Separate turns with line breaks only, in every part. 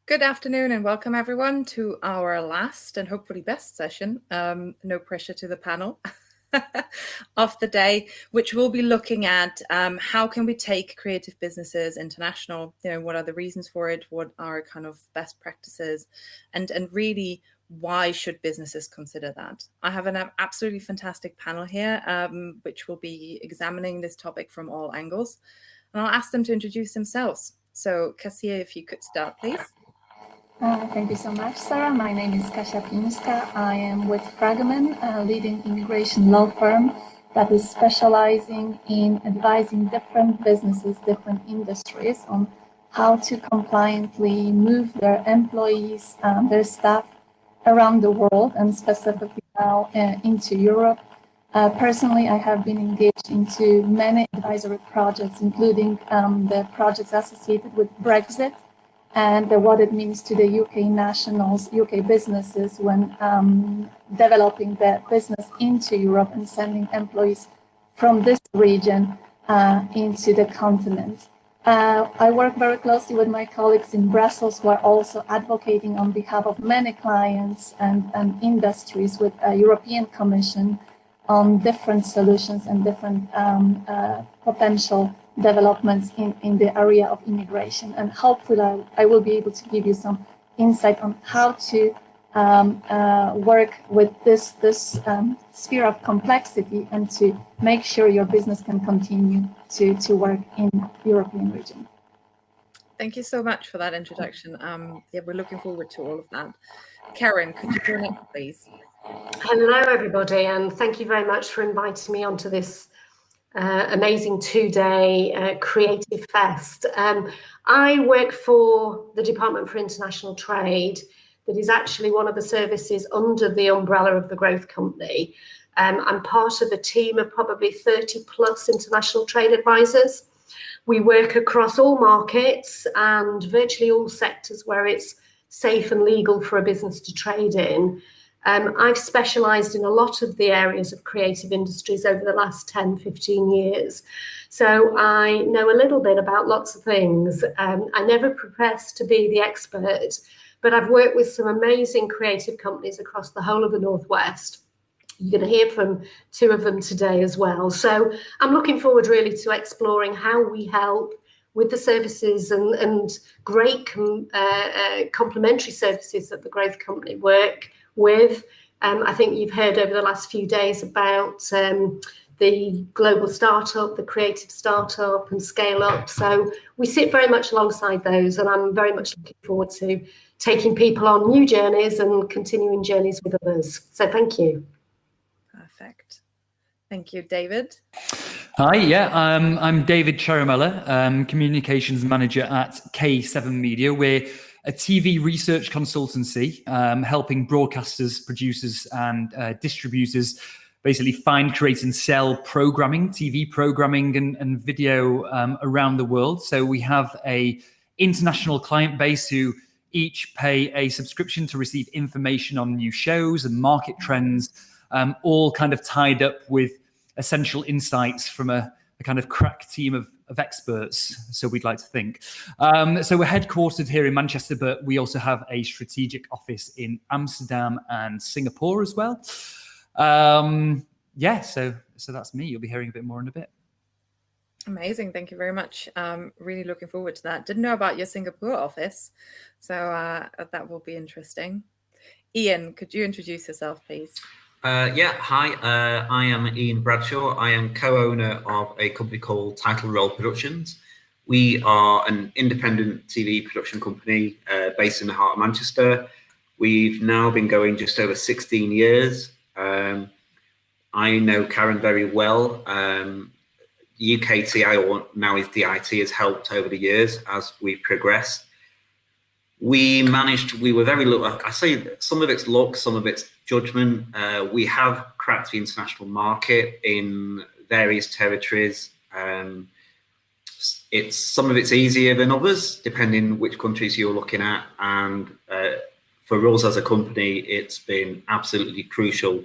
Good afternoon and welcome everyone to our last and hopefully best session, no pressure to the panel, of the day, which we'll be looking at how can we take creative businesses international, what are the reasons for it, what are kind of best practices, and really why should businesses consider that? I have an absolutely fantastic panel here, which will be examining this topic from all angles, and I'll ask them to introduce themselves. So Kasia, if you could start, please.
Thank you so much, Sarah. My name is Kasia Pińska. I am with Fragment, a leading immigration law firm that is specializing in advising different businesses, different industries on how to compliantly move their employees, their staff around the world, and specifically now into Europe. Personally, I have been engaged into many advisory projects, including the projects associated with Brexit, and what it means to the UK nationals, UK businesses when developing their business into Europe and sending employees from this region into the continent. I work very closely with my colleagues in Brussels who are also advocating on behalf of many clients and industries with a European Commission on different solutions and different potential developments in the area of immigration. And hopefully I will be able to give you some insight on how to work with this sphere of complexity and to make sure your business can continue to work in the European region.
Thank you so much for that introduction. We're looking forward to all of that. Karen, could you join us, please?
Hello, everybody, and thank you very much for inviting me onto this amazing two-day creative fest. I work for the Department for International Trade, that is actually one of the services under the umbrella of the Growth Company. I'm part of a team of probably 30 plus international trade advisors. We work across all markets and virtually all sectors where it's safe and legal for a business to trade in. I've specialised in a lot of the areas of creative industries over the last 10, 15 years. So I know a little bit about lots of things. I never profess to be the expert, but I've worked with some amazing creative companies across the whole of the Northwest. You're going to hear from two of them today as well. So I'm looking forward really to exploring how we help with the services and great complementary services that the Growth Company work with. I think you've heard over the last few days about the global startup, the creative startup and scale up. So we sit very much alongside those, and I'm very much looking forward to taking people on new journeys and continuing journeys with others. So thank you.
Perfect. Thank you, David.
Hi, I'm David Charamella, Communications Manager at K7 Media. We're a TV research consultancy helping broadcasters, producers and distributors basically find, create and sell programming, TV programming and video around the world. So we have a international client base who each pay a subscription to receive information on new shows and market trends, all kind of tied up with essential insights from a kind of crack team of experts, so we'd like to think. So we're headquartered here in Manchester, but we also have a strategic office in Amsterdam and Singapore as well. So that's me. You'll be hearing a bit more in a bit.
Amazing. Thank you very much. Really looking forward to that. Didn't know about your Singapore office, so that will be interesting. Ian, could you introduce yourself, please?
Hi, I am Ian Bradshaw. I am co-owner of a company called Title Roll Productions. We are an independent TV production company based in the heart of Manchester. We've now been going just over 16 years. I know Karen very well. UKTI, or now is DIT, has helped over the years as we've progressed. We were very lucky. I say some of it's luck, some of it's judgment. We have cracked the international market in various territories. Some of it's easier than others, depending which countries you're looking at. And for us as a company, it's been absolutely crucial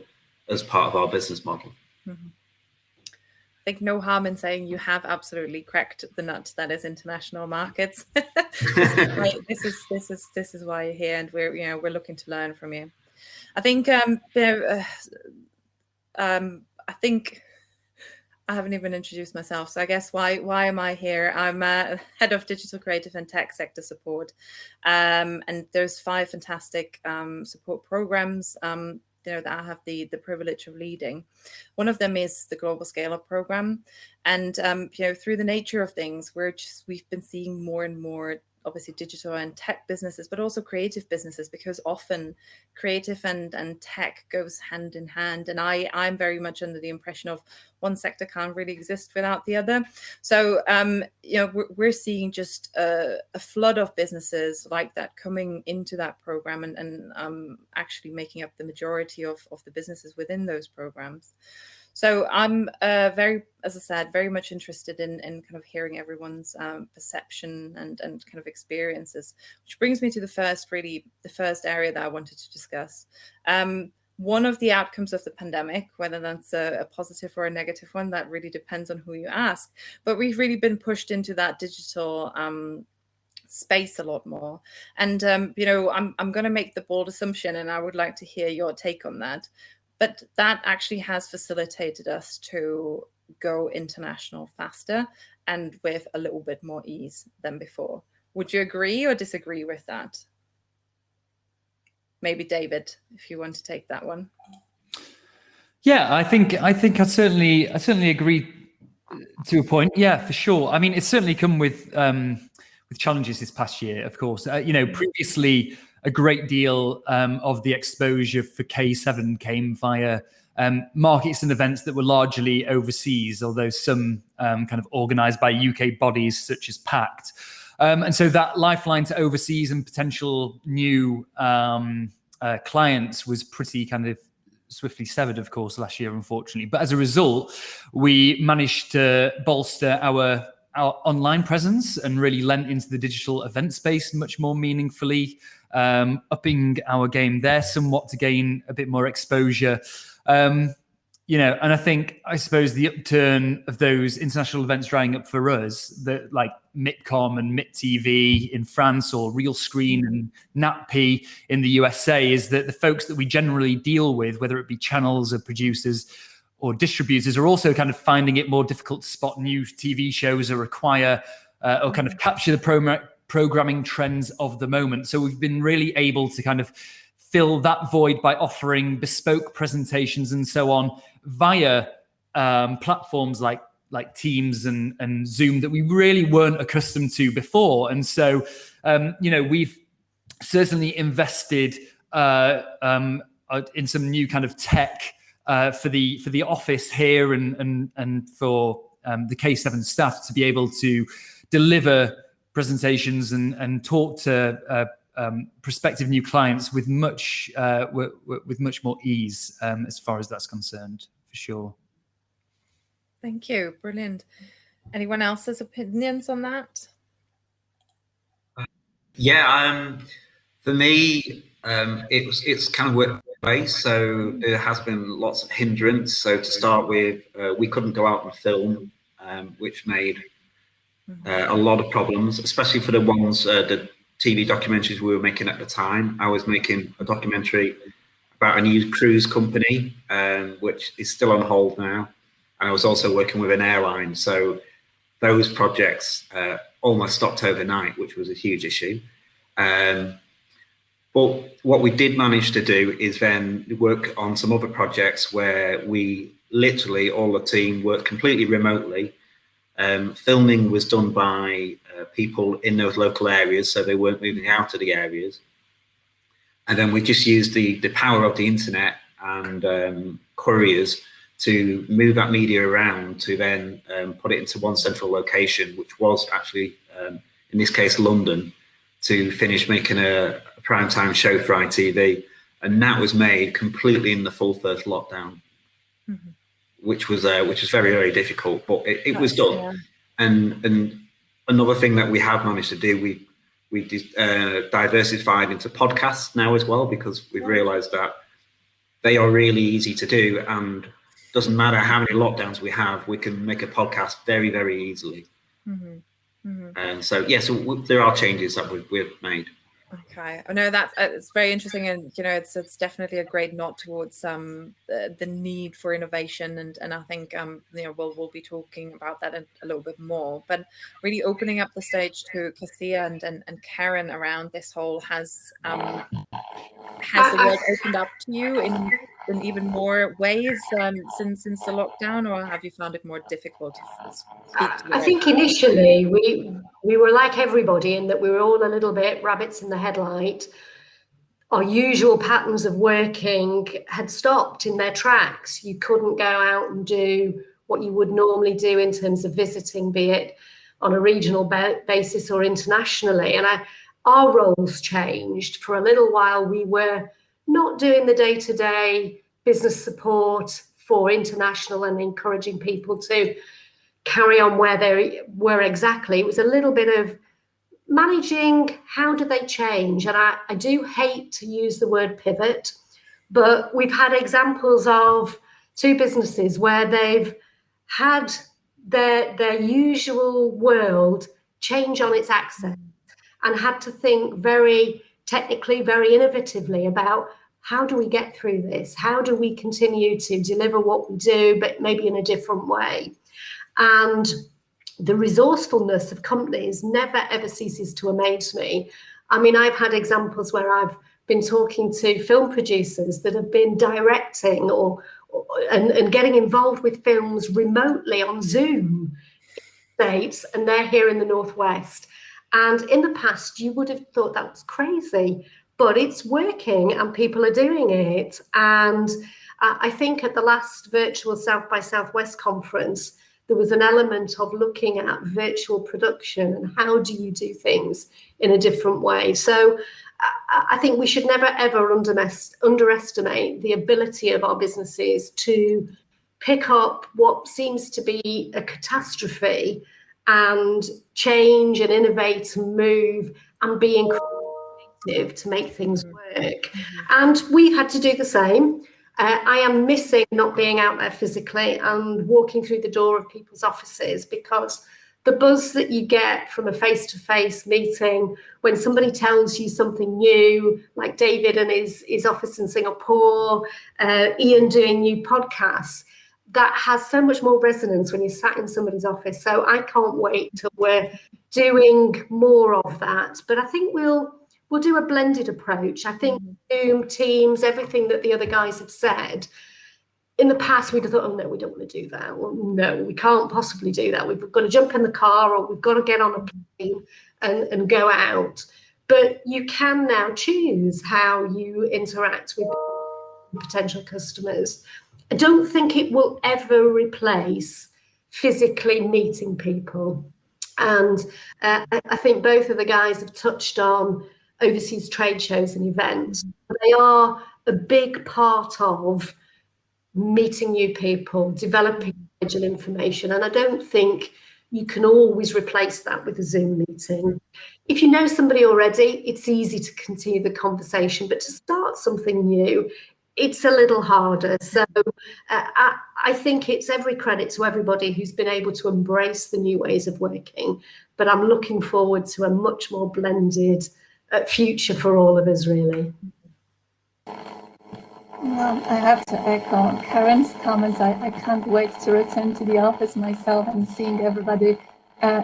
as part of our business model.
Mm-hmm. think no harm in saying you have absolutely cracked the nut that is international markets. This is why you're here, and we're looking to learn from you. I think I think I haven't even introduced myself, so I guess why am I here? I'm head of digital creative and tech sector support, and there's 5 fantastic support programs that I have the privilege of leading. One of them is the Global Scale Up program, and through the nature of things, we've been seeing more and more, obviously, digital and tech businesses, but also creative businesses, because often creative and tech goes hand in hand. And I'm very much under the impression of one sector can't really exist without the other. So, we're seeing just a flood of businesses like that coming into that program and actually making up the majority of the businesses within those programs. So I'm very much interested in kind of hearing everyone's perception and kind of experiences, which brings me to the first area that I wanted to discuss. One of the outcomes of the pandemic, whether that's a positive or a negative one, that really depends on who you ask. But we've really been pushed into that digital space a lot more. And, I'm going to make the bold assumption, and I would like to hear your take on that. But that actually has facilitated us to go international faster and with a little bit more ease than before. Would you agree or disagree with that? Maybe David, if you want to take that one.
Yeah, I think I certainly agree to a point. Yeah, for sure. I mean, it's certainly come with challenges this past year, of course. Previously, a great deal of the exposure for K7 came via markets and events that were largely overseas, although some kind of organised by UK bodies such as PACT. And so that lifeline to overseas and potential new clients was pretty kind of swiftly severed, of course, last year, unfortunately. But as a result, we managed to bolster our online presence and really lent into the digital event space much more meaningfully, upping our game there somewhat to gain a bit more exposure. And I suppose the upturn of those international events drying up for us, that like MITCOM and MITTV in France, or Real Screen and NatP in the USA, is that the folks that we generally deal with, whether it be channels or producers or distributors, are also kind of finding it more difficult to spot new TV shows or acquire or kind of capture the programming trends of the moment. So we've been really able to kind of fill that void by offering bespoke presentations and so on via platforms like Teams and Zoom that we really weren't accustomed to before. And so, we've certainly invested in some new kind of tech for the office here and for the K7 staff to be able to deliver presentations and talk to prospective new clients with much more ease as far as that's concerned, for sure.
Thank you. Brilliant. Anyone else's opinions on that?
For me, it's kind of worked away. So there has been lots of hindrance. So to start with, we couldn't go out and film, which made a lot of problems, especially for the ones, the TV documentaries we were making at the time. I was making a documentary about a new cruise company, which is still on hold now. And I was also working with an airline. So those projects almost stopped overnight, which was a huge issue. But what we did manage to do is then work on some other projects where we literally, all the team worked completely remotely. Filming was done by people in those local areas, so they weren't moving out of the areas. And then we just used the power of the internet and couriers to move that media around to then put it into one central location, which was actually, in this case, London, to finish making a primetime show for ITV. And that was made completely in the full first lockdown, which was very, very difficult, but it was done. Yeah. And another thing that we have managed to do, we diversified into podcasts now as well, because we've realized that they are really easy to do. And doesn't matter how many lockdowns we have, we can make a podcast very, very easily. And so, there are changes that we've made.
Okay, I know that's it's very interesting, and it's definitely a great nod towards the need for innovation, and I think we'll be talking about that a little bit more. But really opening up the stage to Cassia and Karen around this whole, has the world opened up to you in even more ways since the lockdown, or have you found it more difficult to speak to
I think initially we were like everybody in that we were all a little bit rabbits in the headlight. Our usual patterns of working had stopped in their tracks. You couldn't go out and do what you would normally do in terms of visiting, be it on a regional basis or internationally. And our roles changed. For a little while, we were not doing the day-to-day business support for international and encouraging people to carry on where they were exactly. It was a little bit of managing how do they change. And I do hate to use the word pivot, but we've had examples of two businesses where they've had their usual world change on its axis and had to think very technically, very innovatively about how do we get through this? How do we continue to deliver what we do, but maybe in a different way? And the resourcefulness of companies never, ever ceases to amaze me. I mean, I've had examples where I've been talking to film producers that have been directing and getting involved with films remotely on Zoom States, and they're here in the Northwest. And in the past, you would have thought that was crazy, but it's working and people are doing it. And I think at the last virtual South by Southwest conference, there was an element of looking at virtual production and how do you do things in a different way. So I think we should never, ever underestimate the ability of our businesses to pick up what seems to be a catastrophe and change and innovate and move and be creative to make things work. And we've had to do the same. I am missing not being out there physically and walking through the door of people's offices, because the buzz that you get from a face-to-face meeting when somebody tells you something new, like David and his office in Singapore, Ian doing new podcasts, that has so much more resonance when you're sat in somebody's office. So I can't wait till we're doing more of that. But I think we'll do a blended approach. I think Zoom, Teams, everything that the other guys have said. In the past, we'd have thought, oh, no, we don't want to do that. Well, no, we can't possibly do that. We've got to jump in the car or we've got to get on a plane and go out. But you can now choose how you interact with potential customers. I don't think it will ever replace physically meeting people. And I think both of the guys have touched on overseas trade shows and events. They are a big part of meeting new people, developing knowledge and information. And I don't think you can always replace that with a Zoom meeting. If you know somebody already, it's easy to continue the conversation, but to start something new, it's a little harder. So I think it's every credit to everybody who's been able to embrace the new ways of working. But I'm looking forward to a much more blended future for all of us, really.
Well, I have to echo Karen's comments. I can't wait to return to the office myself and seeing everybody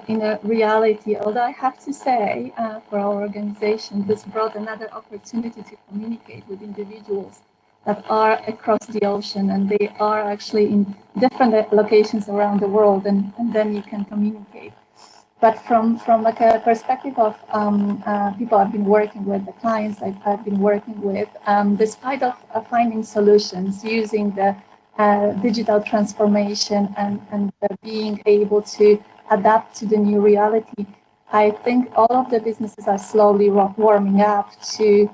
in a reality. Although I have to say, for our organization, this brought another opportunity to communicate with individuals that are across the ocean, and they are actually in different locations around the world, and then you can communicate. But from like a perspective of people I've been working with, the clients I've been working with, despite of finding solutions using the digital transformation and being able to adapt to the new reality, I think all of the businesses are slowly warming up to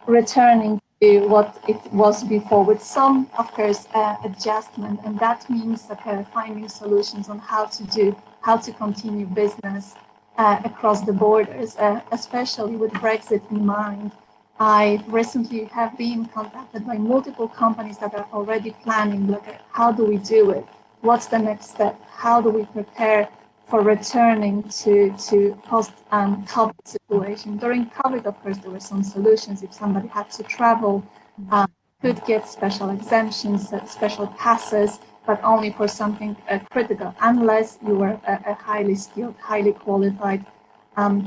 returning to what it was before, with some, of course, adjustment. And that means finding solutions on how to continue business across the borders, especially with Brexit in mind. I recently have been contacted by multiple companies that are already planning, like, how do we do it? What's the next step? How do we prepare for returning to post-COVID situation? During COVID, of course, there were some solutions. If somebody had to travel, could get special exemptions, special passes, but only for something critical, unless you were a highly skilled, highly qualified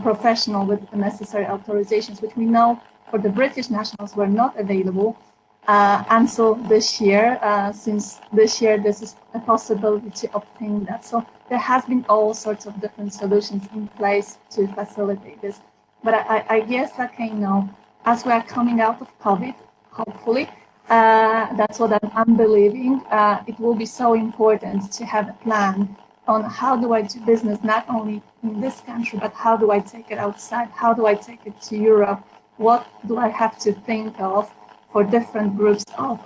professional with the necessary authorizations, which we know for the British nationals were not available. And so this year, since this year, this is a possibility to obtain that. So there has been all sorts of different solutions in place to facilitate this. But I guess that, as we are coming out of COVID, hopefully, that's what I'm believing, it will be so important to have a plan on how do I do business, not only in this country, but how do I take it outside? How do I take it to Europe? What do I have to think of for different groups of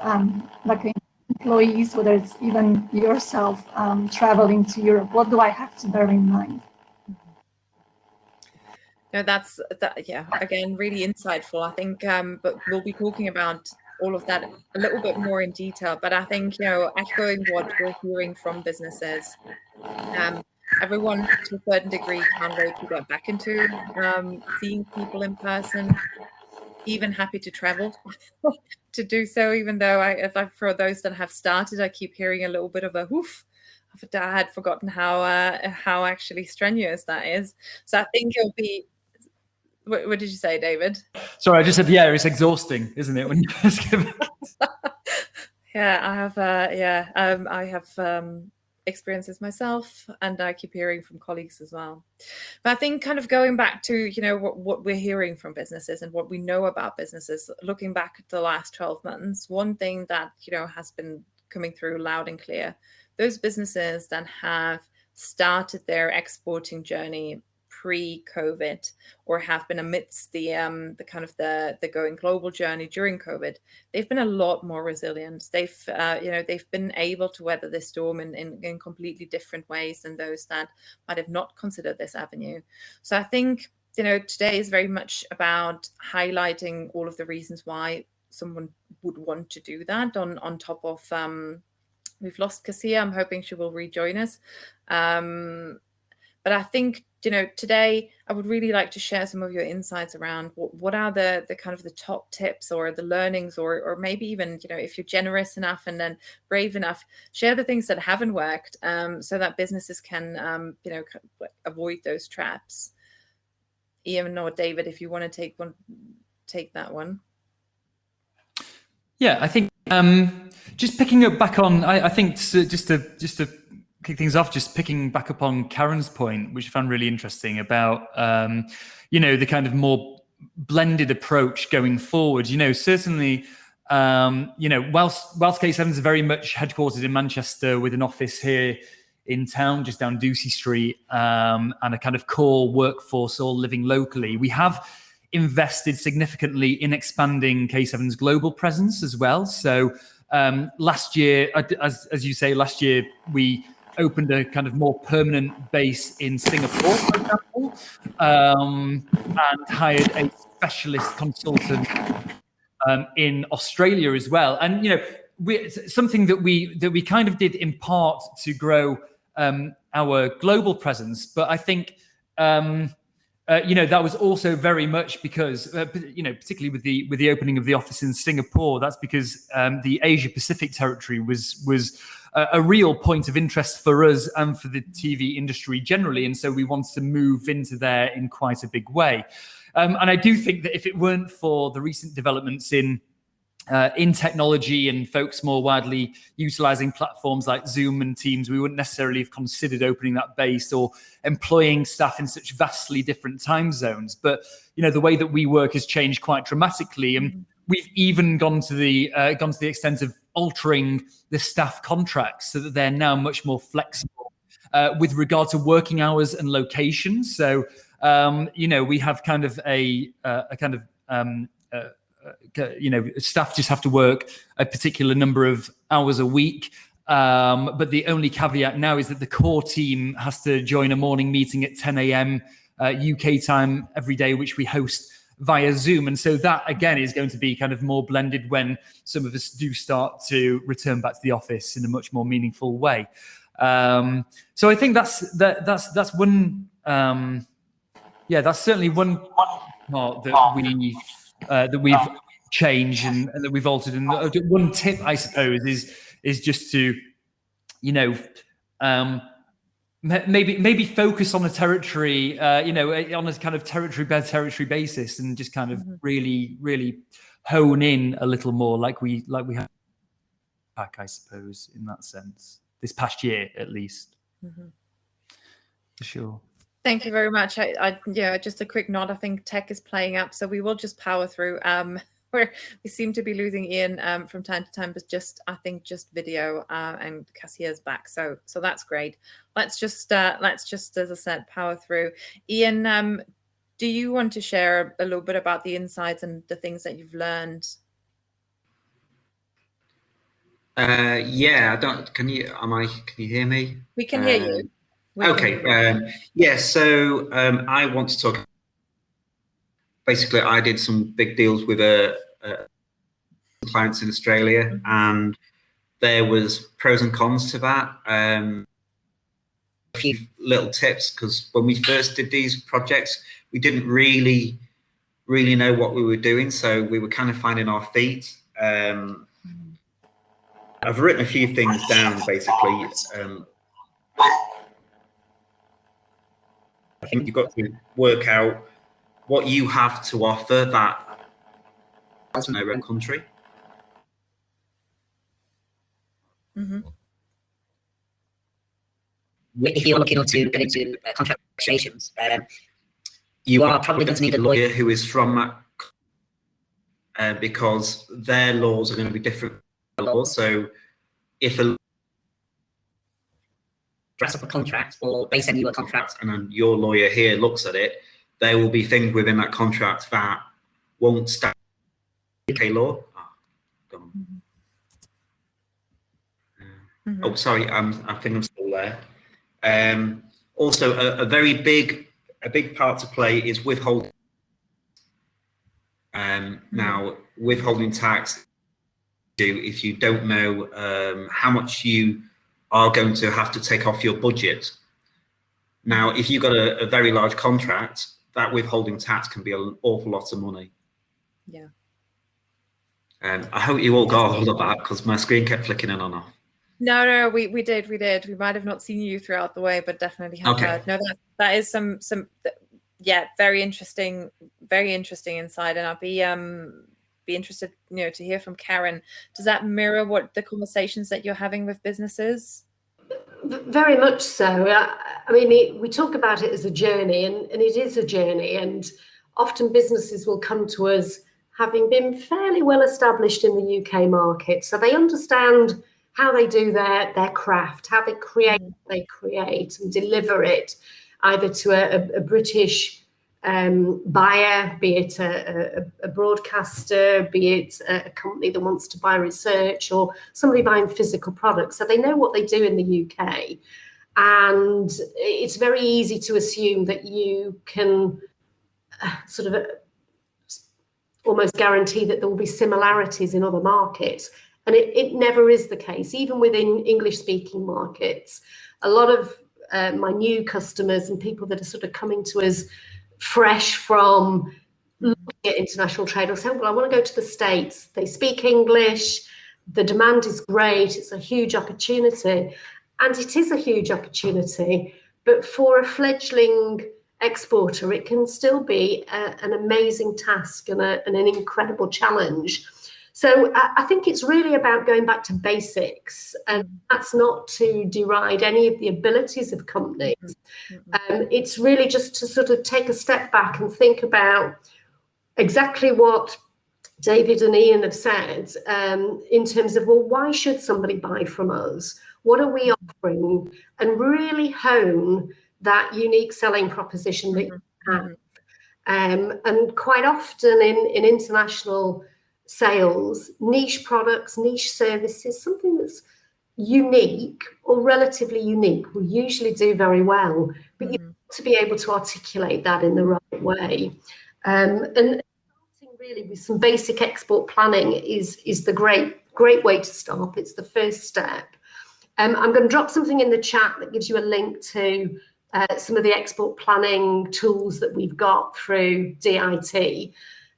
employees, whether it's even yourself traveling to Europe? What do I have to bear in mind?
No, that's yeah, again, really insightful. I think, but we'll be talking about all of that a little bit more in detail. But I think, echoing what we're hearing from businesses, everyone to a certain degree can't wait to get back into seeing people in person, even happy to travel to do so, even though for those that have started, I keep hearing a little bit of a whoof. I had forgotten how actually strenuous that is. So I think it'll be. What did you say, David?
Sorry, I just said, yeah, it's exhausting, isn't it? When you just give
Yeah, I have experiences myself, and I keep hearing from colleagues as well. But I think kind of going back to, what we're hearing from businesses and what we know about businesses, looking back at the last 12 months, one thing that, has been coming through loud and clear, those businesses that have started their exporting journey pre-COVID or have been amidst the kind of the going global journey during COVID, they've been a lot more resilient. They've been able to weather this storm in completely different ways than those that might have not considered this avenue. So I think today is very much about highlighting all of the reasons why someone would want to do that. On top of we've lost Cassia. I'm hoping she will rejoin us. But I think, today I would really like to share some of your insights around what are the kind of the top tips or the learnings, or maybe even, if you're generous enough and then brave enough, share the things that haven't worked so that businesses can, avoid those traps. Ian or David, if you want to take that one.
Yeah, I think just picking up back on, I think just to kick things off, just picking back up on Karen's point, which I found really interesting about, the kind of more blended approach going forward. Certainly, whilst K7 is very much headquartered in Manchester with an office here in town, just down Ducey Street, and a kind of core workforce all living locally, we have invested significantly in expanding K7's global presence as well. So last year, as you say, we opened a kind of more permanent base in Singapore, for example, and hired a specialist consultant in Australia as well. And something that we kind of did in part to grow our global presence, but I think that was also very much because particularly with the opening of the office in Singapore, that's because the Asia Pacific territory was a real point of interest for us and for the TV industry generally. And so we wanted to move into there in quite a big way. And I do think that if it weren't for the recent developments in technology and folks more widely utilizing platforms like Zoom and Teams, we wouldn't necessarily have considered opening that base or employing staff in such vastly different time zones. But, the way that we work has changed quite dramatically. And we've even gone to the extent of altering the staff contracts so that they're now much more flexible with regard to working hours and locations. So, we have kind of staff just have to work a particular number of hours a week. But the only caveat now is that the core team has to join a morning meeting at 10 a.m. UK time every day, which we host via Zoom. And so that, again, is going to be kind of more blended when some of us do start to return back to the office in a much more meaningful way. So I think that's one, that's certainly one part that we've changed and that we've altered. And one tip, I suppose, is just to, maybe focus on a territory, on a kind of territory by territory basis, and just kind of really hone in a little more, like we have back, I suppose, in that sense, this past year at least. For sure.
Thank you very much. Just a quick nod. I think tech is playing up, so we will just power through. We seem to be losing Ian from time to time, but just video, and Cassia's back, so that's great. Let's just as I said, power through. Ian, do you want to share a little bit about the insights and the things that you've learned?
Yeah, can you hear me?
We can hear you.
Okay. So I want to talk. Basically, I did some big deals with clients in Australia, and there was pros and cons to that. A few little tips, because when we first did these projects, we didn't really know what we were doing, so we were kind of finding our feet. I've written a few things down, basically. I think you've got to work out what you have to offer that has in their own country.
If you're looking to get into contract negotiations, you are probably going to need a lawyer
who is from that, because their laws are going to be different laws. So if a
dress up a contract, or they send you a contract,
and then your lawyer here looks at it, there will be things within that contract that won't stand UK law. Oh, sorry, I think I'm still there. Also, a big part to play is withholding. Now, withholding tax, if you don't know how much you are going to have to take off your budget. Now, if you've got a very large contract, that withholding tax can be an awful lot of money.
Yeah.
I hope you all got hold of that, because my screen kept flicking in and off.
No, we did. We might have not seen you throughout the way, but definitely have heard. No, that is some very interesting insight, and I'll be interested, to hear from Karen. Does that mirror what the conversations that you're having with businesses?
Very much so. I mean, we talk about it as a journey, and it is a journey, and often businesses will come to us having been fairly well established in the UK market, so they understand how they do their craft, how they create and deliver it either to a British buyer, be it a broadcaster, be it a company that wants to buy research, or somebody buying physical products. So they know what they do in the UK. And it's very easy to assume that you can sort of almost guarantee that there will be similarities in other markets. And it never is the case, even within English-speaking markets. A lot of my new customers and people that are sort of coming to us fresh from looking at international trade will say, well, I want to go to the States. They speak English. The demand is great. It's a huge opportunity. And it is a huge opportunity. But for a fledgling exporter, it can still be an amazing task and an incredible challenge. So I think it's really about going back to basics, and that's not to deride any of the abilities of companies. It's really just to sort of take a step back and think about exactly what David and Ian have said in terms of, well, why should somebody buy from us? What are we offering? And really hone that unique selling proposition that you have. And quite often in international sales, niche products, niche services, something that's unique or relatively unique will usually do very well, but you have to be able to articulate that in the right way. And really with some basic export planning is the great way to start. It's the first step. I'm going to drop something in the chat that gives you a link to some of the export planning tools that we've got through DIT.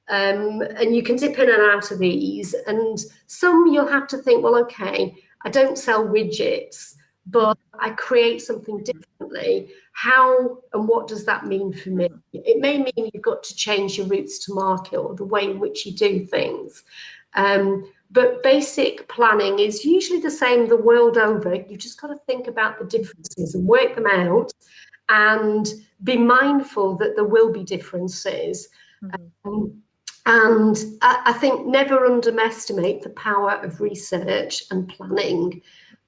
And you can dip in and out of these. And some you'll have to think, well, okay, I don't sell widgets, but I create something differently. How and what does that mean for me? It may mean you've got to change your routes to market or the way in which you do things. But basic planning is usually the same the world over. You've just got to think about the differences and work them out and be mindful that there will be differences. And I think never underestimate the power of research and planning,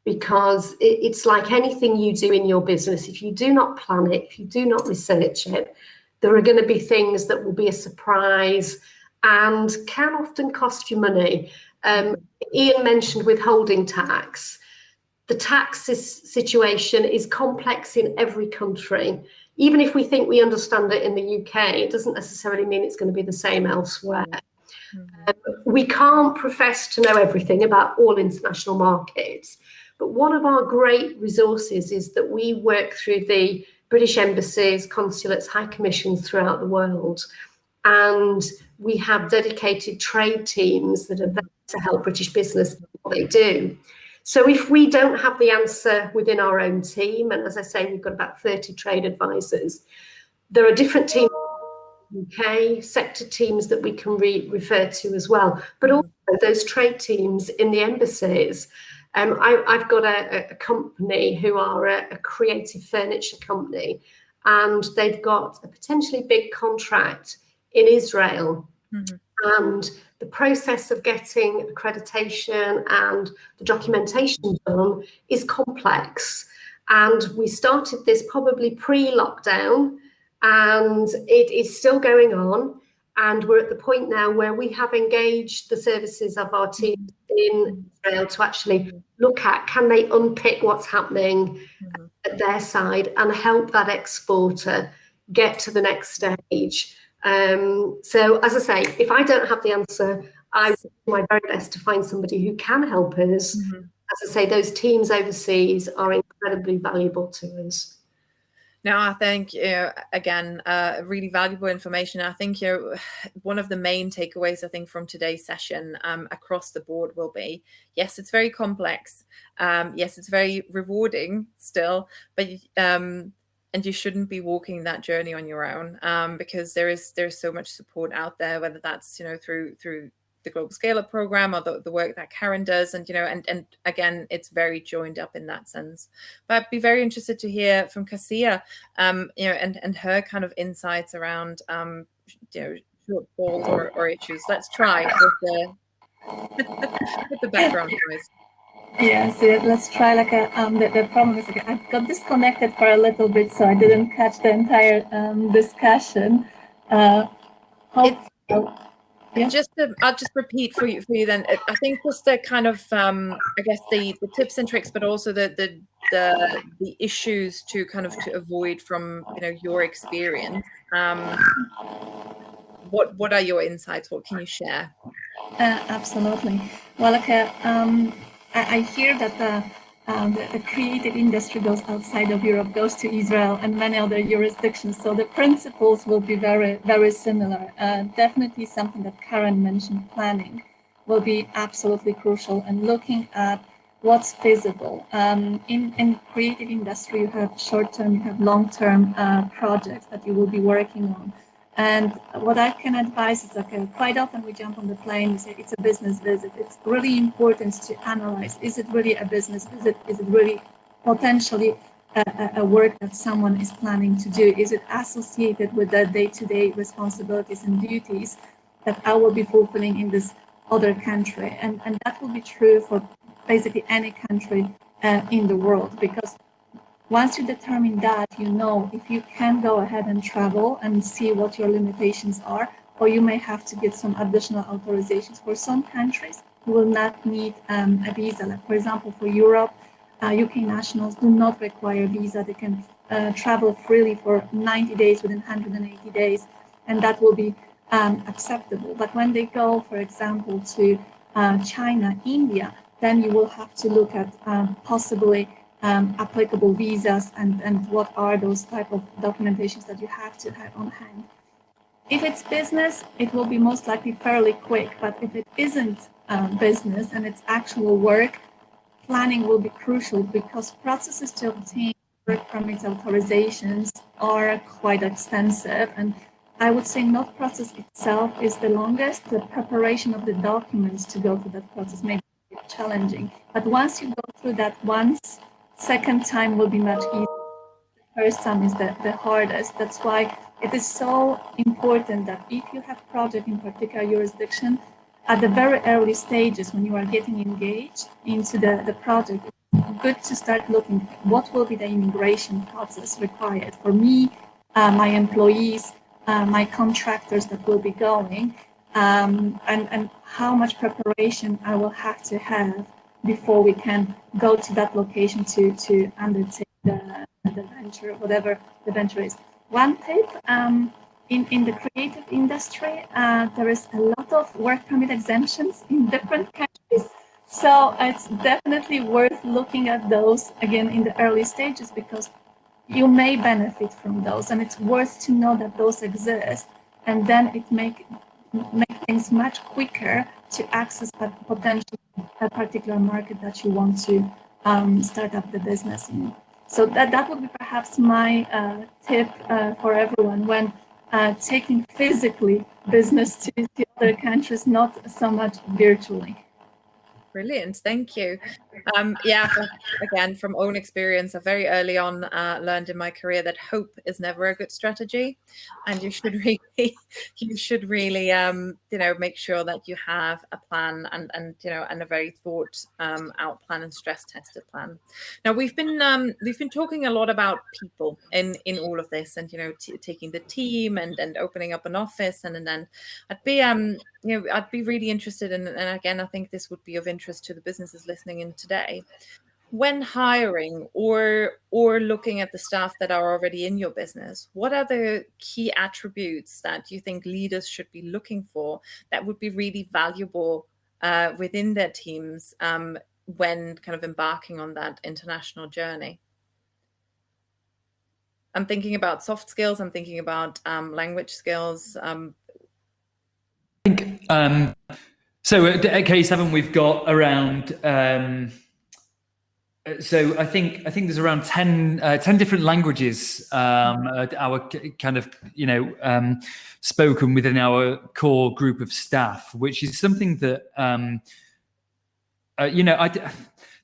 because it's like anything you do in your business. If you do not plan it, if you do not research it, there are going to be things that will be a surprise and can often cost you money. Ian mentioned withholding tax. The tax situation is complex in every country. Even if we think we understand it in the UK, it doesn't necessarily mean it's going to be the same elsewhere. We can't profess to know everything about all international markets, but one of our great resources is that we work through the British embassies, consulates, high commissions throughout the world, and we have dedicated trade teams that are there to help British business do what they do. So if we don't have the answer within our own team, and as I say, we've got about 30 trade advisors, there are different teams in the UK, sector teams that we can refer to as well, but also those trade teams in the embassies. I've got a company who are a creative furniture company, and they've got a potentially big contract in Israel. And the process of getting accreditation and the documentation done is complex. And we started this probably pre-lockdown, and it is still going on. And we're at the point now where we have engaged the services of our team in Israel to actually look at, can they unpick what's happening at their side and help that exporter get to the next stage. So as I say, if I don't have the answer, I will do my very best to find somebody who can help us. As I say, those teams overseas are incredibly valuable to us.
No, I think, again, really valuable information. I think, one of the main takeaways, I think, from today's session across the board will be, yes, it's very complex. Yes, it's very rewarding still, but and you shouldn't be walking that journey on your own, because there's so much support out there, whether that's through the Global Scale Up program or the work that Karen does, and and again, it's very joined up in that sense. But I'd be very interested to hear from Cassia, and her kind of insights around shortfalls or issues. Let's try with the background noise.
Yeah, so let's try the problem is I got disconnected for a little bit, so I didn't catch the entire discussion.
I'll just repeat for you then. I think just the kind of I guess the tips and tricks, but also the issues to avoid from your experience. What are your insights? What can you share?
Absolutely. Well, I hear that the creative industry goes outside of Europe, goes to Israel and many other jurisdictions. So the principles will be very, very similar. Definitely something that Karen mentioned, planning, will be absolutely crucial, and looking at what's feasible. In creative industry, you have short-term, you have long-term projects that you will be working on. And what I can advise is, quite often we jump on the plane, we say it's a business visit. It's really important to analyze, is it really a business visit? Is it really potentially a work that someone is planning to do? Is it associated with the day-to-day responsibilities and duties that I will be fulfilling in this other country? And that will be true for basically any country in the world, because once you determine that, if you can go ahead and travel and see what your limitations are, or you may have to get some additional authorizations. For some countries, you will not need a visa. Like, for example, for Europe, UK nationals do not require a visa. They can travel freely for 90 days within 180 days. And that will be acceptable. But when they go, for example, to China, India, then you will have to look at possibly applicable visas and what are those type of documentations that you have to have on hand. If it's business, it will be most likely fairly quick, but if it isn't business and it's actual work, planning will be crucial because processes to obtain work permits authorizations are quite extensive, and I would say not process itself is the longest. The preparation of the documents to go through that process may be challenging, but once you go through that once, second time will be much easier. The first time is the hardest. That's why it is so important that if you have project in particular jurisdiction, at the very early stages when you are getting engaged into the project, it's good to start looking what will be the immigration process required for me, my employees, my contractors that will be going, and how much preparation I will have to have before we can go to that location to undertake the venture, whatever the venture is. One tip, in the creative industry, there is a lot of work permit exemptions in different countries. So it's definitely worth looking at those again in the early stages because you may benefit from those, and it's worth to know that those exist, and then it make things much quicker to access potentially a particular market that you want to start up the business in. So that would be perhaps my tip for everyone when taking physically business to other countries, not so much virtually.
Brilliant, thank you. Again, from own experience, I very early on learned in my career that hope is never a good strategy, and you should really, make sure that you have a plan and a very thought out plan and stress tested plan. Now we've been talking a lot about people in all of this, and taking the team and opening up an office, and then I'd be really interested in, and again, I think this would be of interest to the businesses listening in today. When hiring or looking at the staff that are already in your business, what are the key attributes that you think leaders should be looking for that would be really valuable within their teams when kind of embarking on that international journey? I'm thinking about soft skills. I'm thinking about language skills.
I think so. At K7, we've got around. So I think there's around 10 different languages our kind of spoken within our core group of staff, which is something that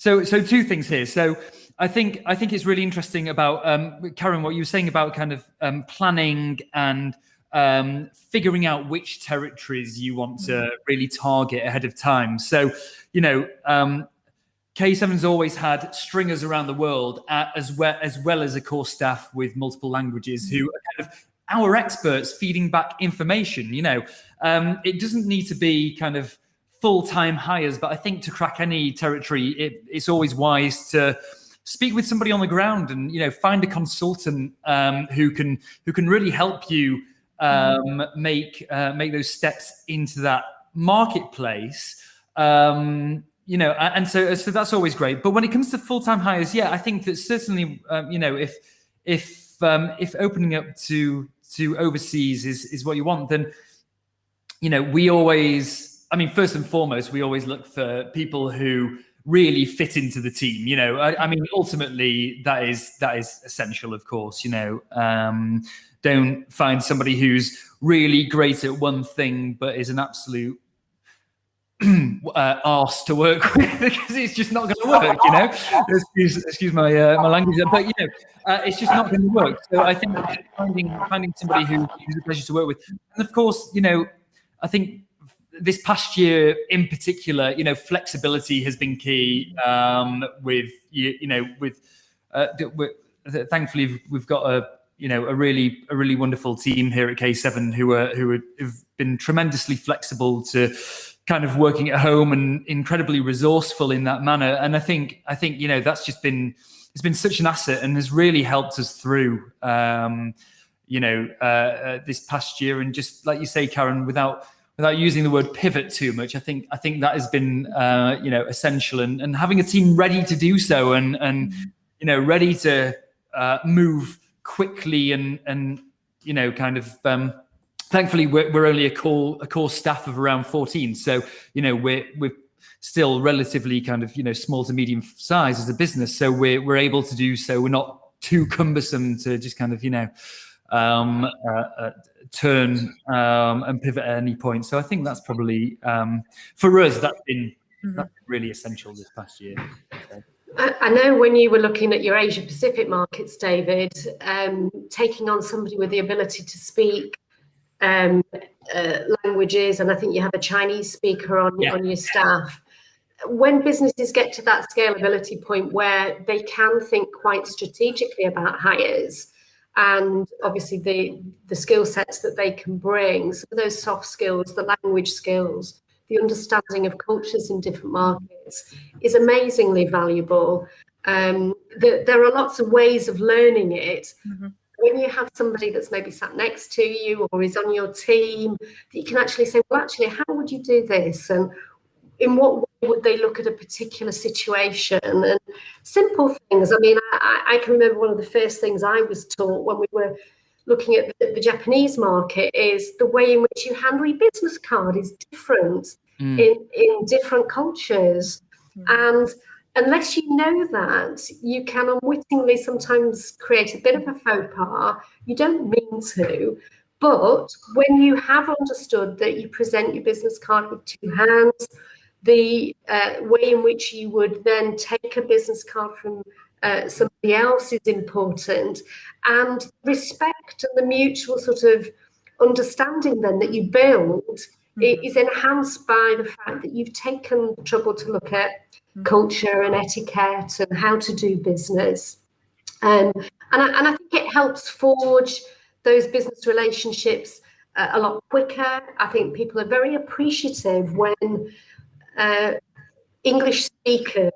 So two things here. So I think it's really interesting about Karen, what you were saying about kind of planning and figuring out which territories you want to really target ahead of time. So K7's always had stringers around the world as well as a core staff with multiple languages who are kind of our experts feeding back information. It doesn't need to be kind of full-time hires, but I think to crack any territory, it's always wise to speak with somebody on the ground and find a consultant who can really help you make those steps into that marketplace. And so that's always great. But when it comes to full-time hires, I think that certainly, if opening up to overseas is what you want, then, we always, first and foremost, we always look for people who really fit into the team. Ultimately that is essential, of course. Don't find somebody who's really great at one thing, but is an absolute arse to work with, because it's just not going to work, excuse my language, but it's just not going to work. So I think finding somebody who's a pleasure to work with, and of course, I think this past year in particular, flexibility has been key. Thankfully we've got a really wonderful team here at K7 who have been tremendously flexible to kind of working at home and incredibly resourceful in that manner. And I think that's just been, it's been such an asset and has really helped us through, this past year. And just like you say, Karen, without using the word pivot too much, I think that has been essential, and having a team ready to do so, and ready to move quickly, and thankfully we're only a core staff of around 14, so we're still relatively kind of small to medium size as a business, so we're able to do so. We're not too cumbersome to just kind of turn and pivot at any point. So I think that's probably for us that's been really essential this past year.
I know when you were looking at your Asia Pacific markets, David, taking on somebody with the ability to speak languages, and I think you have a Chinese speaker on your staff. When businesses get to that scalability point where they can think quite strategically about hires, and obviously the skill sets that they can bring, so those soft skills, the language skills, the understanding of cultures in different markets is amazingly valuable. There are lots of ways of learning it. When you have somebody that's maybe sat next to you or is on your team, that you can actually say, well, actually, how would you do this? And in what way would they look at a particular situation? And simple things. I mean, I can remember one of the first things I was taught when we were looking at the Japanese market is the way in which you handle your business card is different in different cultures. And unless you know that, you can unwittingly sometimes create a bit of a faux pas. You don't mean to. But when you have understood that you present your business card with two hands, the way in which you would then take a business card from somebody else is important, and respect and the mutual sort of understanding then that you build is enhanced by the fact that you've taken the trouble to look at culture and etiquette and how to do business. And I think it helps forge those business relationships a lot quicker. I think people are very appreciative when English speakers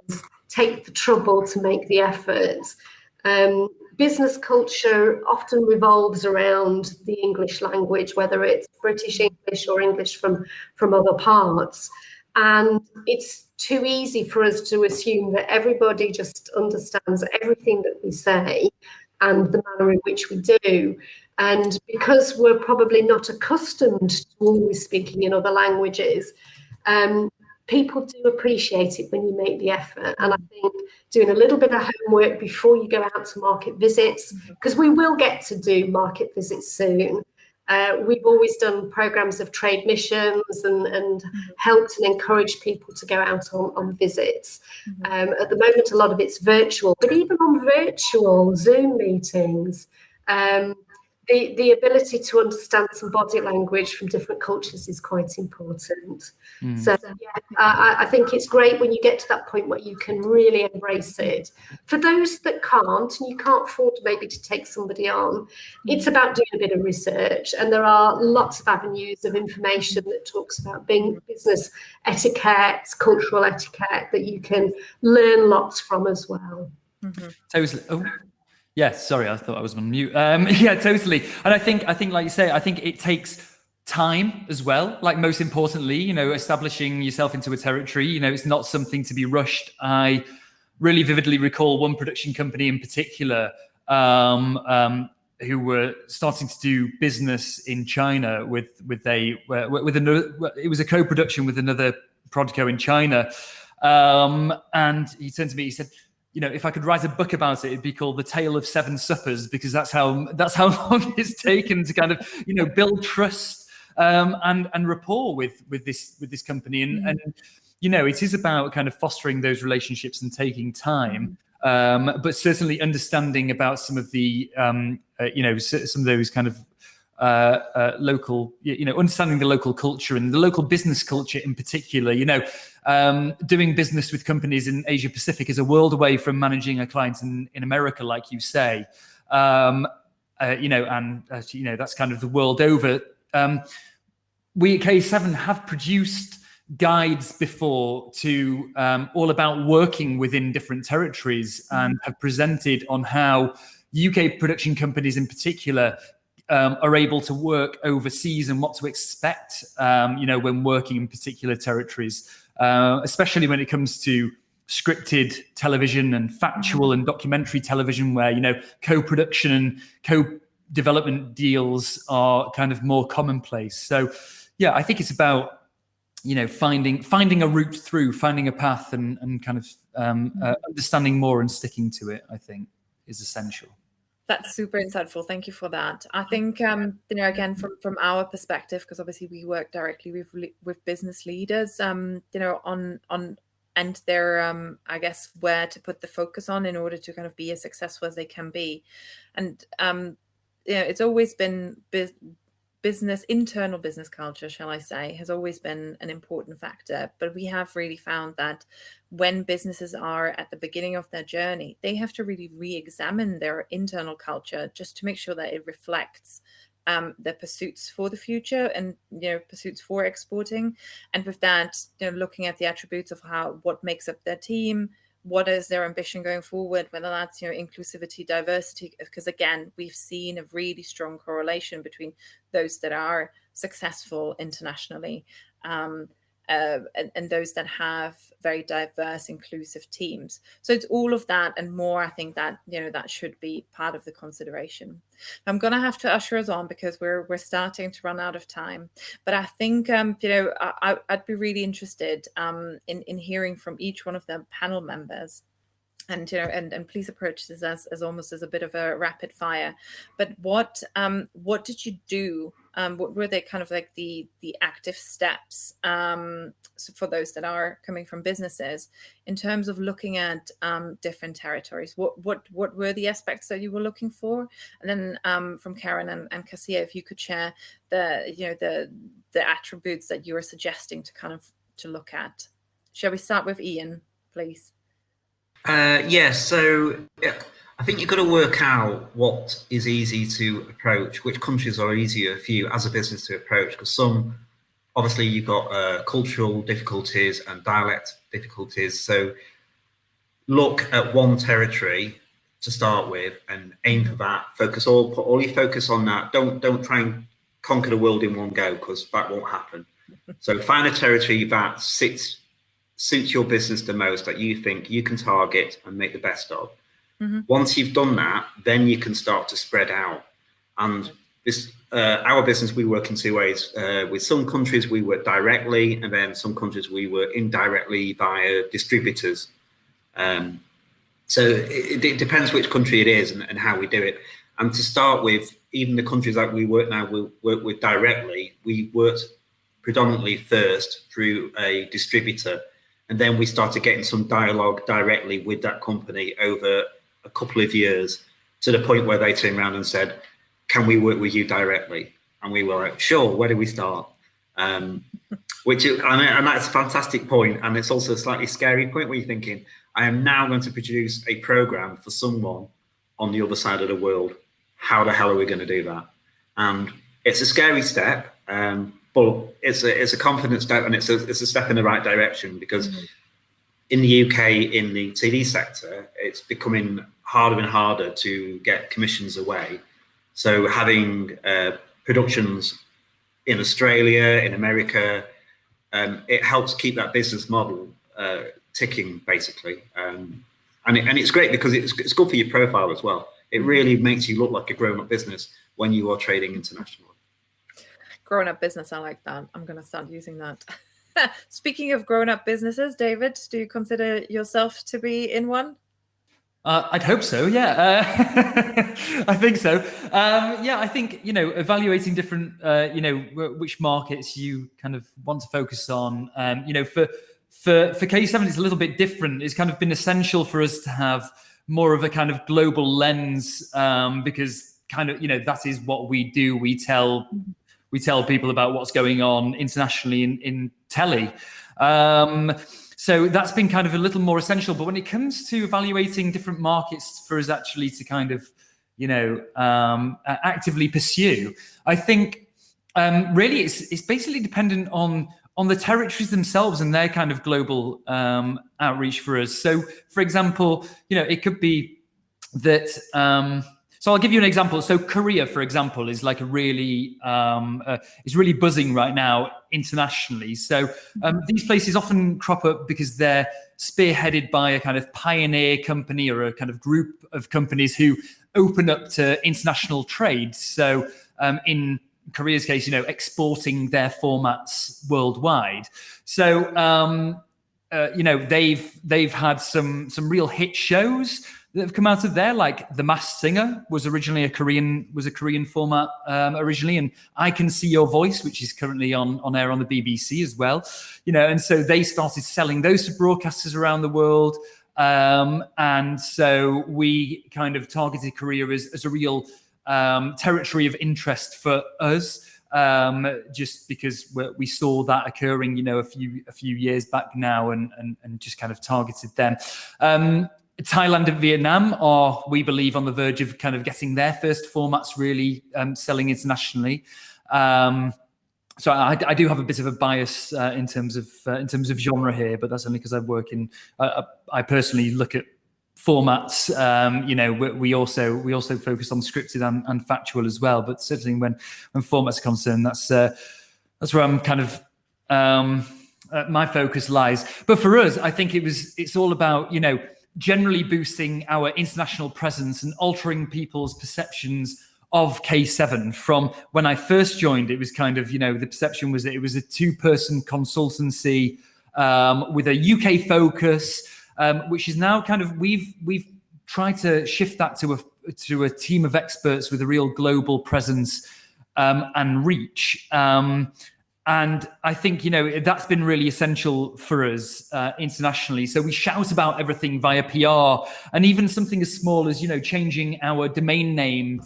take the trouble to make the effort. Business culture often revolves around the English language, whether it's British English or English from other parts. And it's too easy for us to assume that everybody just understands everything that we say and the manner in which we do. And because we're probably not accustomed to always speaking in other languages, people do appreciate it when you make the effort. And I think doing a little bit of homework before you go out to market visits, because we will get to do market visits soon. We've always done programs of trade missions and helped and encouraged people to go out on visits. At the moment, a lot of it's virtual, but even on virtual Zoom meetings, the ability to understand some body language from different cultures is quite important. So I think it's great when you get to that point where you can really embrace it. For those that can't, and you can't afford maybe to take somebody on, it's about doing a bit of research, and there are lots of avenues of information that talks about being business etiquette, cultural etiquette, that you can learn lots from as well.
Yeah, sorry, I thought I was on mute. Yeah, totally. And I think, like you say, I think it takes time as well. Like, most importantly, establishing yourself into a territory. It's not something to be rushed. I really vividly recall one production company in particular who were starting to do business in China with another. It was a co-production with another Prodco in China, and he turned to me. He said, if I could write a book about it, it'd be called The Tale of Seven Suppers, because that's how long it's taken to kind of, build trust and rapport with this company. And it is about kind of fostering those relationships and taking time, but certainly understanding about some of the, some of those kind of local, understanding the local culture and the local business culture in particular. Doing business with companies in Asia Pacific is a world away from managing a client in America, like you say. And that's kind of the world over. We at K7 have produced guides before to all about working within different territories, and have presented on how UK production companies in particular are able to work overseas and what to expect, when working in particular territories, especially when it comes to scripted television and factual and documentary television, where, co-production and co-development deals are kind of more commonplace. So, yeah, I think it's about, finding a route through, finding a path, and kind of understanding more and sticking to it, I think, is essential.
That's super insightful. Thank you for that. I think, again, from our perspective, because obviously we work directly with business leaders, on and their, I guess, where to put the focus on in order to kind of be as successful as they can be. And, it's always been internal business culture, shall I say, has always been an important factor. But we have really found that when businesses are at the beginning of their journey, they have to really re-examine their internal culture just to make sure that it reflects their pursuits for the future and, pursuits for exporting. And with that, looking at the attributes of what makes up their team, what is their ambition going forward, whether that's, inclusivity, diversity, because again, we've seen a really strong correlation between those that are successful internationally and those that have very diverse, inclusive teams. So it's all of that and more. I think that, that should be part of the consideration. I'm going to have to usher us on because we're starting to run out of time. But I think, I'd be really interested in hearing from each one of the panel members. And and please approach this as almost as a bit of a rapid fire. But what did you do? What were they kind of like the active steps so for those that are coming from businesses in terms of looking at different territories? What were the aspects that you were looking for? And then from Karen and Cassia, if you could share the attributes that you were suggesting to look at. Shall we start with Ian, please?
So I think you've got to work out what is easy to approach, which countries are easier for you as a business to approach, because some, obviously you've got cultural difficulties and dialect difficulties. So look at one territory to start with and aim for that. Put all your focus on that. Don't try and conquer the world in one go, because that won't happen. So find a territory that suits your business the most, that you think you can target and make the best of. Mm-hmm. Once you've done that, then you can start to spread out. And this, our business, we work in two ways. With some countries, we work directly, and then some countries we work indirectly via distributors. So it depends which country it is and how we do it. And to start with, even the countries that we work with directly, we worked predominantly first through a distributor. And then we started getting some dialogue directly with that company over a couple of years, to the point where they turned around and said, can we work with you directly? And we were like, sure, where do we start? And that's a fantastic point. And it's also a slightly scary point where you're thinking, I am now going to produce a program for someone on the other side of the world. How the hell are we going to do that? And it's a scary step. But it's a confident step, and it's a step in the right direction, because in the UK, in the TV sector, it's becoming harder and harder to get commissions away. So having productions in Australia, in America, it helps keep that business model ticking, basically. And it's great because it's good for your profile as well. It really makes you look like a grown-up business when you are trading internationally.
Grown-up business, I like that. I'm going to start using that. Speaking of grown-up businesses, David, do you consider yourself to be in one?
I'd hope so, yeah. I think so. I think, evaluating different, which markets you kind of want to focus on. For K7, it's a little bit different. It's kind of been essential for us to have more of a kind of global lens, because kind of, that is what we do. We tell people about what's going on internationally in telly. So that's been kind of a little more essential. But when it comes to evaluating different markets for us actually to kind of, actively pursue, I think really it's basically dependent on the territories themselves and their kind of global outreach for us. So, for example, it could be that... So I'll give you an example. So Korea, for example, is like a really is really buzzing right now internationally. So these places often crop up because they're spearheaded by a kind of pioneer company or a kind of group of companies who open up to international trade. So in Korea's case, exporting their formats worldwide. So they've had some real hit shows that have come out of there, like The Masked Singer was originally a Korean format originally, and I Can See Your Voice, which is currently on air on the BBC as well. And so they started selling those to broadcasters around the world, and so we kind of targeted Korea as a real territory of interest for us. Just because we saw that occurring, a few years back now, and just kind of targeted them. Thailand and Vietnam are, we believe, on the verge of kind of getting their first formats really selling internationally. So I do have a bit of a bias in terms of genre here, but that's only because I work in. I personally look at formats. We also focus on scripted and factual as well. But certainly when formats are concerned, that's where I'm kind of my focus lies. But for us, I think it's all about generally boosting our international presence and altering people's perceptions of K7. From when I first joined, it was kind of, the perception was that it was a two-person consultancy with a UK focus, which is now kind of, we've tried to shift that to a team of experts with a real global presence and reach. And I think, that's been really essential for us internationally. So we shout about everything via PR, and even something as small as, changing our domain name,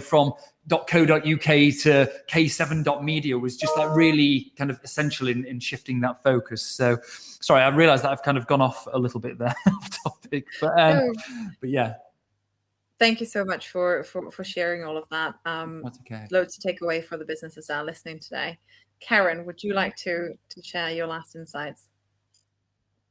from .co.uk to k7.media was just like really kind of essential in shifting that focus. So sorry, I realized that I've kind of gone off a little bit there off topic, but yeah.
Thank you so much for sharing all of that.
That's okay.
Loads to take away for the businesses that are listening today. Karen, would you like to share your last insights?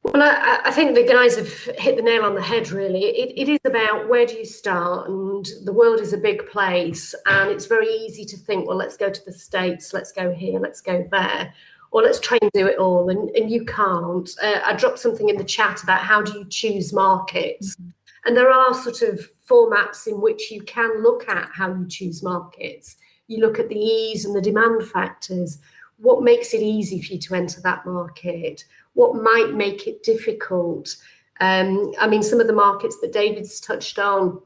Well, I think the guys have hit the nail on the head, really. It is about where do you start, and the world is a big place, and it's very easy to think, well, let's go to the States, let's go here, let's go there, or let's try and do it all, and you can't. I dropped something in the chat about how do you choose markets, and there are sort of formats in which you can look at how you choose markets. You look at the ease and the demand factors. What makes it easy for you to enter that market? What might make it difficult? Some of the markets that David's touched on,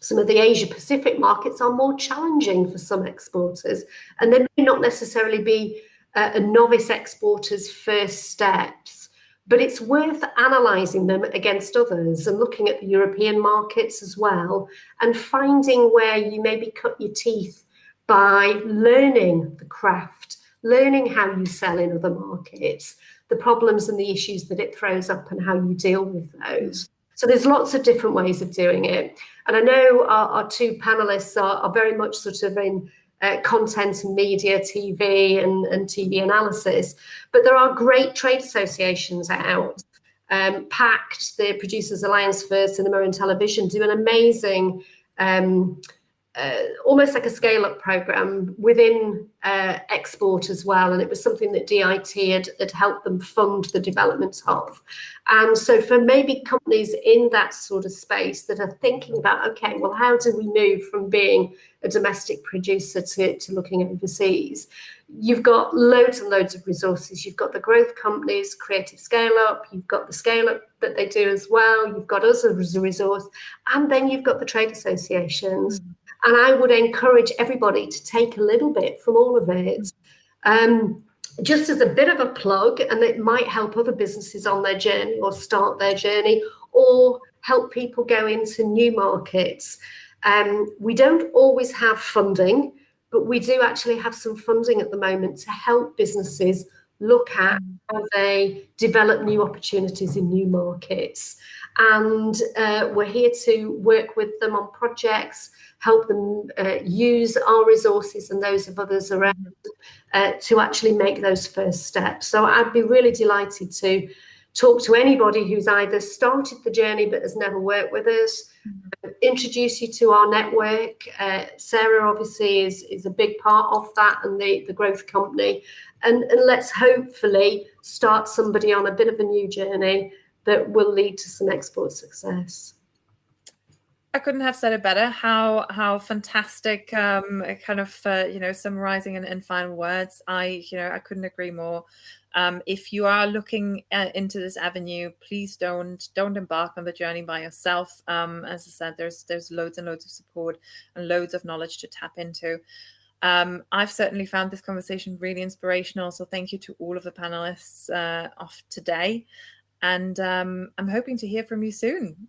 some of the Asia Pacific markets are more challenging for some exporters, and they may not necessarily be a novice exporter's first steps, but it's worth analysing them against others and looking at the European markets as well, and finding where you maybe cut your teeth by learning the craft, learning how you sell in other markets, the problems and the issues that it throws up and how you deal with those. So there's lots of different ways of doing it. And I know our two panelists are very much sort of in content and media, TV and TV analysis, but there are great trade associations out. PACT, the Producers Alliance for Cinema and Television, do an amazing almost like a scale-up program within export as well, and it was something that DIT had helped them fund the development of. And so for maybe companies in that sort of space that are thinking about, okay, well, how do we move from being a domestic producer to looking overseas? You've got loads and loads of resources. You've got the growth companies, Creative Scale-Up, you've got the scale-up that they do as well, you've got us as a resource, and then you've got the trade associations. And I would encourage everybody to take a little bit from all of it, just as a bit of a plug, and it might help other businesses on their journey or start their journey or help people go into new markets. We don't always have funding, but we do actually have some funding at the moment to help businesses look at how they develop new opportunities in new markets. And we're here to work with them on projects, help them use our resources and those of others around to actually make those first steps. So I'd be really delighted to talk to anybody who's either started the journey but has never worked with us, introduce you to our network. Sarah obviously is a big part of that, and the growth company, and let's hopefully start somebody on a bit of a new journey that will lead to some export success.
I couldn't have said it better. How fantastic! Kind of summarizing in final words. I couldn't agree more. If you are looking into this avenue, please don't embark on the journey by yourself. As I said, there's loads and loads of support and loads of knowledge to tap into. I've certainly found this conversation really inspirational. So thank you to all of the panelists of today. And I'm hoping to hear from you soon.